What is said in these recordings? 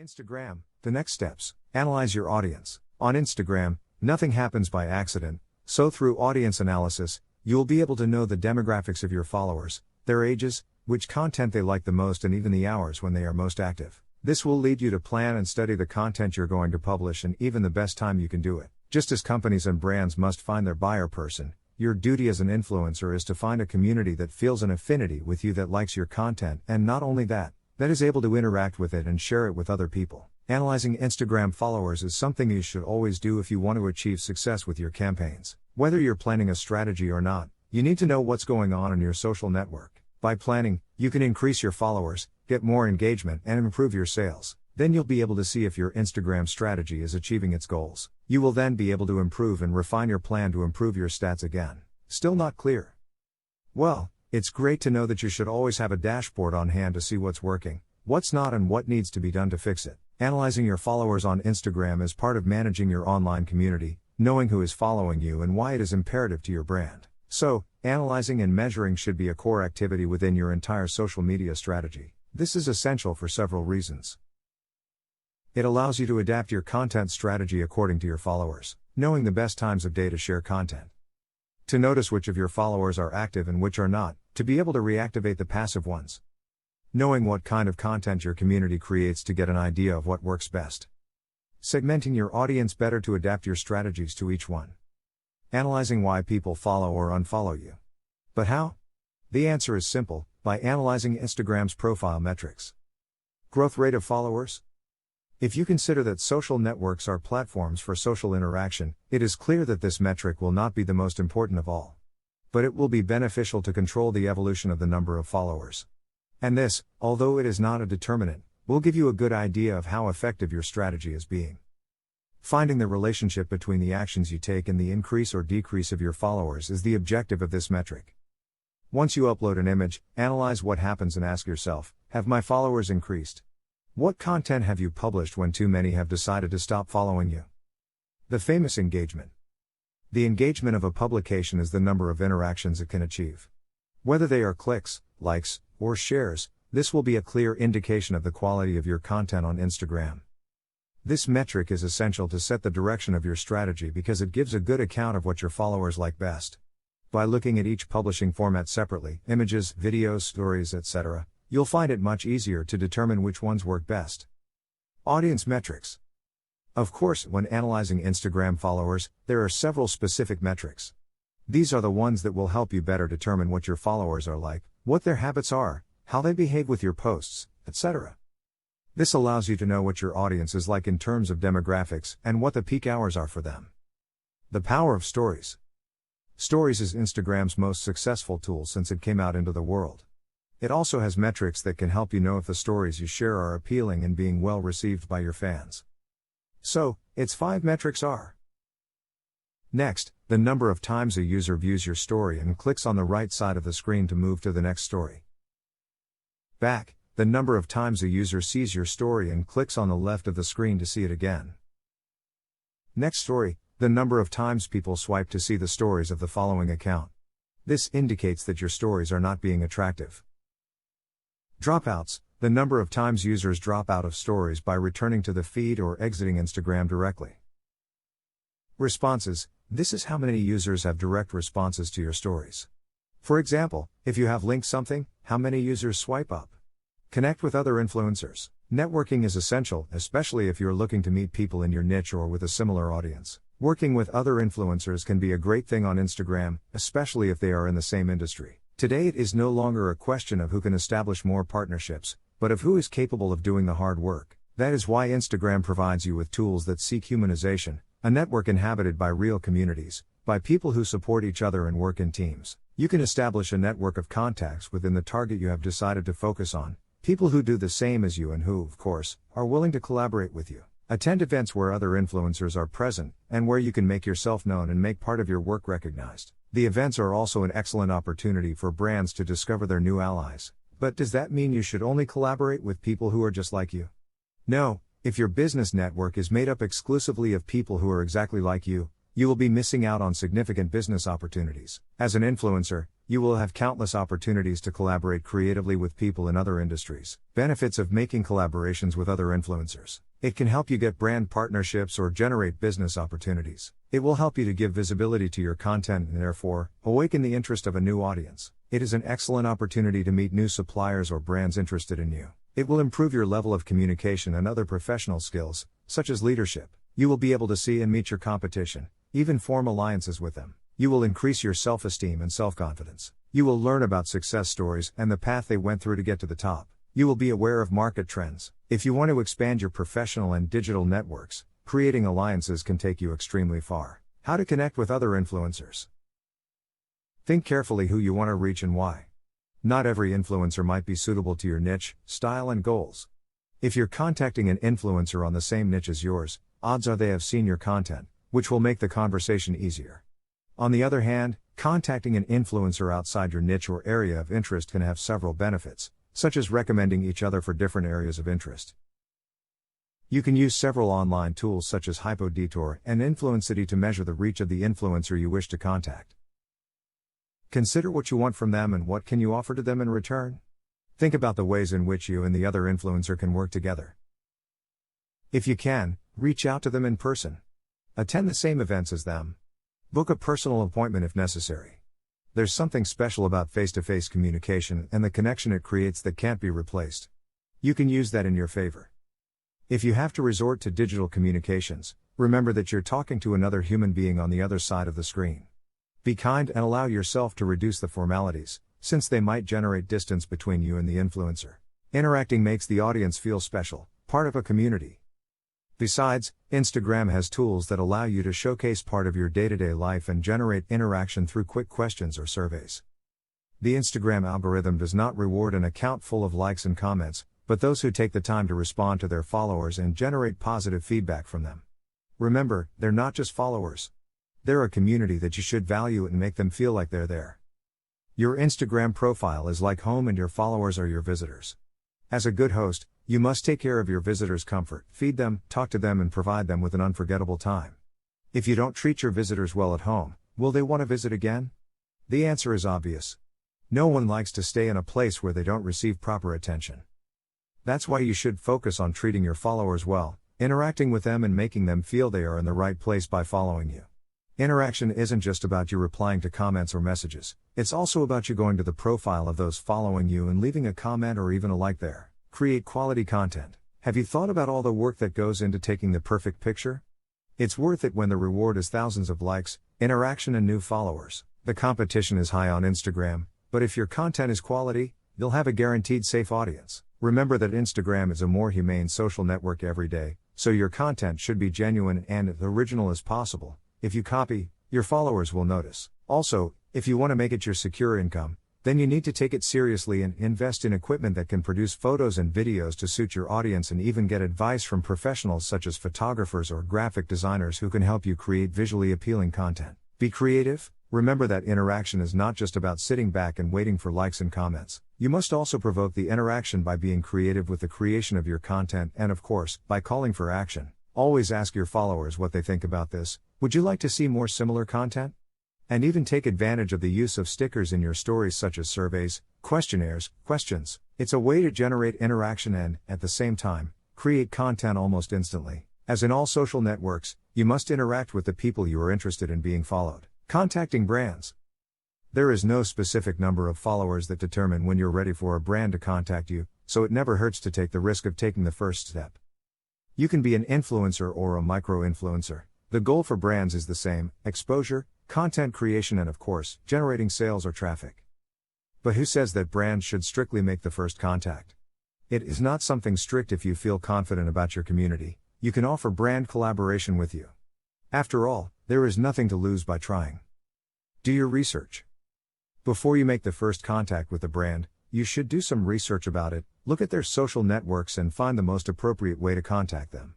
Instagram. The next steps. Analyze your audience. On Instagram, nothing happens by accident, so through audience analysis, you'll be able to know the demographics of your followers, their ages, which content they like the most, and even the hours when they are most active. This will lead you to plan and study the content you're going to publish and even the best time you can do it. Just as companies and brands must find their buyer person, your duty as an influencer is to find a community that feels an affinity with you, that likes your content, and not only that is able to interact with it and share it with other people. Analyzing Instagram followers is something you should always do if you want to achieve success with your campaigns. Whether you're planning a strategy or not, you need to know what's going on in your social network. By planning, you can increase your followers, get more engagement, and improve your sales. Then you'll be able to see if your Instagram strategy is achieving its goals. You will then be able to improve and refine your plan to improve your stats again. Still not clear? Well, it's great to know that you should always have a dashboard on hand to see what's working, what's not, and what needs to be done to fix it. Analyzing your followers on Instagram is part of managing your online community, knowing who is following you and why it is imperative to your brand. So, analyzing and measuring should be a core activity within your entire social media strategy. This is essential for several reasons. It allows you to adapt your content strategy according to your followers, knowing the best times of day to share content. To notice which of your followers are active and which are not, to be able to reactivate the passive ones. Knowing what kind of content your community creates to get an idea of what works best. Segmenting your audience better to adapt your strategies to each one. Analyzing why people follow or unfollow you. But how? The answer is simple, by analyzing Instagram's profile metrics. Growth rate of followers? If you consider that social networks are platforms for social interaction, it is clear that this metric will not be the most important of all. But it will be beneficial to control the evolution of the number of followers. And this, although it is not a determinant, will give you a good idea of how effective your strategy is being. Finding the relationship between the actions you take and the increase or decrease of your followers is the objective of this metric. Once you upload an image, analyze what happens and ask yourself, have my followers increased? What content have you published when too many have decided to stop following you? The famous engagement. The engagement of a publication is the number of interactions it can achieve. Whether they are clicks, likes, or shares, this will be a clear indication of the quality of your content on Instagram. This metric is essential to set the direction of your strategy because it gives a good account of what your followers like best. By looking at each publishing format separately, images, videos, stories, etc., you'll find it much easier to determine which ones work best. Audience metrics. Of course, when analyzing Instagram followers, there are several specific metrics. These are the ones that will help you better determine what your followers are like, what their habits are, how they behave with your posts, etc. This allows you to know what your audience is like in terms of demographics and what the peak hours are for them. The power of stories. Stories is Instagram's most successful tool since it came out into the world. It also has metrics that can help you know if the stories you share are appealing and being well received by your fans. So, its 5 metrics are: next, the number of times a user views your story and clicks on the right side of the screen to move to the next story. Back, the number of times a user sees your story and clicks on the left of the screen to see it again. Next story, the number of times people swipe to see the stories of the following account. This indicates that your stories are not being attractive. Dropouts, the number of times users drop out of stories by returning to the feed or exiting Instagram directly. Responses, this is how many users have direct responses to your stories. For example, if you have linked something, how many users swipe up? Connect with other influencers. Networking is essential, especially if you're looking to meet people in your niche or with a similar audience. Working with other influencers can be a great thing on Instagram, especially if they are in the same industry. Today it is no longer a question of who can establish more partnerships, but of who is capable of doing the hard work. That is why Instagram provides you with tools that seek humanization, a network inhabited by real communities, by people who support each other and work in teams. You can establish a network of contacts within the target you have decided to focus on, people who do the same as you and who, of course, are willing to collaborate with you. Attend events where other influencers are present, and where you can make yourself known and make part of your work recognized. The events are also an excellent opportunity for brands to discover their new allies. But does that mean you should only collaborate with people who are just like you? No, if your business network is made up exclusively of people who are exactly like you will be missing out on significant business opportunities. As an influencer, you will have countless opportunities to collaborate creatively with people in other industries. Benefits of making collaborations with other influencers. It can help you get brand partnerships or generate business opportunities. It will help you to give visibility to your content and therefore, awaken the interest of a new audience. It is an excellent opportunity to meet new suppliers or brands interested in you. It will improve your level of communication and other professional skills, such as leadership. You will be able to see and meet your competition, even form alliances with them. You will increase your self-esteem and self-confidence. You will learn about success stories and the path they went through to get to the top. You will be aware of market trends. If you want to expand your professional and digital networks, creating alliances can take you extremely far. How to connect with other influencers. Think carefully who you want to reach and why. Not every influencer might be suitable to your niche, style, and goals. If you're contacting an influencer on the same niche as yours, odds are they have seen your content, which will make the conversation easier. On the other hand, contacting an influencer outside your niche or area of interest can have several benefits, such as recommending each other for different areas of interest. You can use several online tools such as Hypodetour and Influencity to measure the reach of the influencer you wish to contact. Consider what you want from them and what can you offer to them in return. Think about the ways in which you and the other influencer can work together. If you can, reach out to them in person. Attend the same events as them. Book a personal appointment if necessary. There's something special about face-to-face communication and the connection it creates that can't be replaced. You can use that in your favor. If you have to resort to digital communications, remember that you're talking to another human being on the other side of the screen. Be kind and allow yourself to reduce the formalities, since they might generate distance between you and the influencer. Interacting makes the audience feel special, part of a community. Besides, Instagram has tools that allow you to showcase part of your day-to-day life and generate interaction through quick questions or surveys. The Instagram algorithm does not reward an account full of likes and comments, but those who take the time to respond to their followers and generate positive feedback from them. Remember, they're not just followers. They're a community that you should value and make them feel like they're there. Your Instagram profile is like home and your followers are your visitors. As a good host, you must take care of your visitors' comfort, feed them, talk to them and provide them with an unforgettable time. If you don't treat your visitors well at home, will they want to visit again? The answer is obvious. No one likes to stay in a place where they don't receive proper attention. That's why you should focus on treating your followers well, interacting with them and making them feel they are in the right place by following you. Interaction isn't just about you replying to comments or messages, it's also about you going to the profile of those following you and leaving a comment or even a like there. Create quality content. Have you thought about all the work that goes into taking the perfect picture? It's worth it when the reward is thousands of likes, interaction and new followers. The competition is high on Instagram, but if your content is quality, you'll have a guaranteed safe audience. Remember that Instagram is a more humane social network every day, so your content should be genuine and as original as possible. If you copy, your followers will notice. Also, if you want to make it your secure income, then you need to take it seriously and invest in equipment that can produce photos and videos to suit your audience and even get advice from professionals such as photographers or graphic designers who can help you create visually appealing content. Be creative. Remember that interaction is not just about sitting back and waiting for likes and comments. You must also provoke the interaction by being creative with the creation of your content and, of course, by calling for action. Always ask your followers what they think about this. Would you like to see more similar content? And even take advantage of the use of stickers in your stories such as surveys, questionnaires, questions. It's a way to generate interaction and, at the same time, create content almost instantly. As in all social networks, you must interact with the people you are interested in being followed. Contacting brands. There is no specific number of followers that determine when you're ready for a brand to contact you, so it never hurts to take the risk of taking the first step. You can be an influencer or a micro-influencer. The goal for brands is the same: exposure, content creation and of course, generating sales or traffic. But who says that brands should strictly make the first contact? It is not something strict. If you feel confident about your community, you can offer brand collaboration with you. After all, there is nothing to lose by trying. Do your research. Before you make the first contact with the brand, you should do some research about it, look at their social networks and find the most appropriate way to contact them.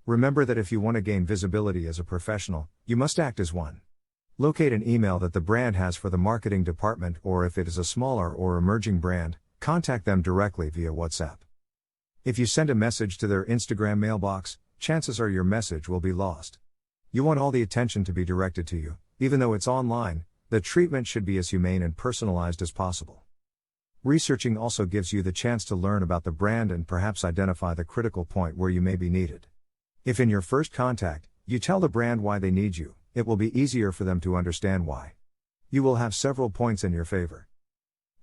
Remember that if you want to gain visibility as a professional, you must act as one. Locate an email that the brand has for the marketing department, or if it is a smaller or emerging brand, contact them directly via WhatsApp. If you send a message to their Instagram mailbox, chances are your message will be lost. You want all the attention to be directed to you, even though it's online, the treatment should be as humane and personalized as possible. Researching also gives you the chance to learn about the brand and perhaps identify the critical point where you may be needed. If in your first contact, you tell the brand why they need you, it will be easier for them to understand why. You will have several points in your favor.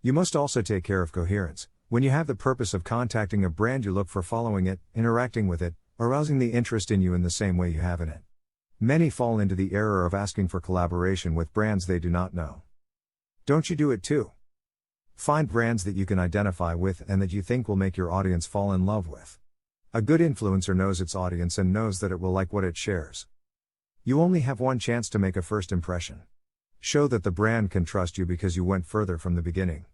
You must also take care of coherence. When you have the purpose of contacting a brand, you look for following it, interacting with it, arousing the interest in you in the same way you have in it. Many fall into the error of asking for collaboration with brands they do not know. Don't you do it too? Find brands that you can identify with and that you think will make your audience fall in love with. A good influencer knows its audience and knows that it will like what it shares. You only have one chance to make a first impression. Show that the brand can trust you because you went further from the beginning.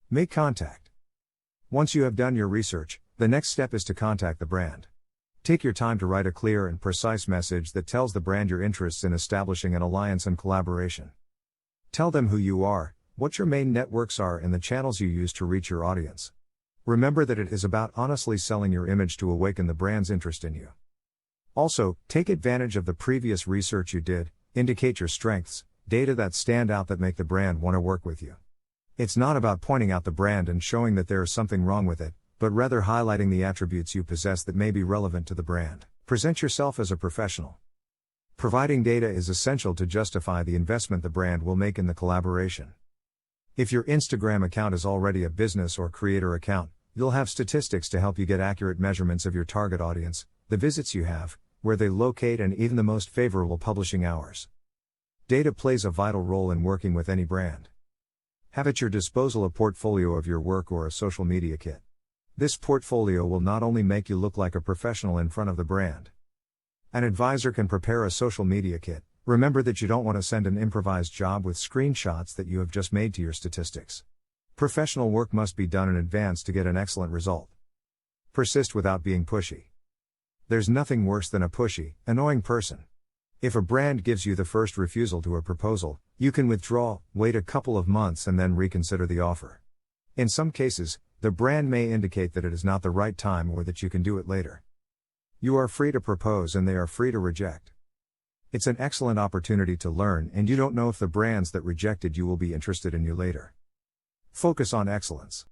Make contact. Once you have done your research, the next step is to contact the brand. Take your time to write a clear and precise message that tells the brand your interests in establishing an alliance and collaboration. Tell them who you are, what your main networks are, and the channels you use to reach your audience. Remember that it is about honestly selling your image to awaken the brand's interest in you. Also, take advantage of the previous research you did, indicate your strengths, data that stand out that make the brand want to work with you. It's not about pointing out the brand and showing that there is something wrong with it, but rather highlighting the attributes you possess that may be relevant to the brand. Present yourself as a professional. Providing data is essential to justify the investment the brand will make in the collaboration. If your Instagram account is already a business or creator account, you'll have statistics to help you get accurate measurements of your target audience, the visits you have, where they locate, and even the most favorable publishing hours. Data plays a vital role in working with any brand. Have at your disposal a portfolio of your work or a social media kit. This portfolio will not only make you look like a professional in front of the brand. An advisor can prepare a social media kit. Remember that you don't want to send an improvised job with screenshots that you have just made to your statistics. Professional work must be done in advance to get an excellent result. Persist without being pushy. There's nothing worse than a pushy, annoying person. If a brand gives you the first refusal to a proposal, you can withdraw, wait a couple of months, and then reconsider the offer. In some cases, the brand may indicate that it is not the right time or that you can do it later. You are free to propose and they are free to reject. It's an excellent opportunity to learn, and you don't know if the brands that rejected you will be interested in you later. Focus on excellence.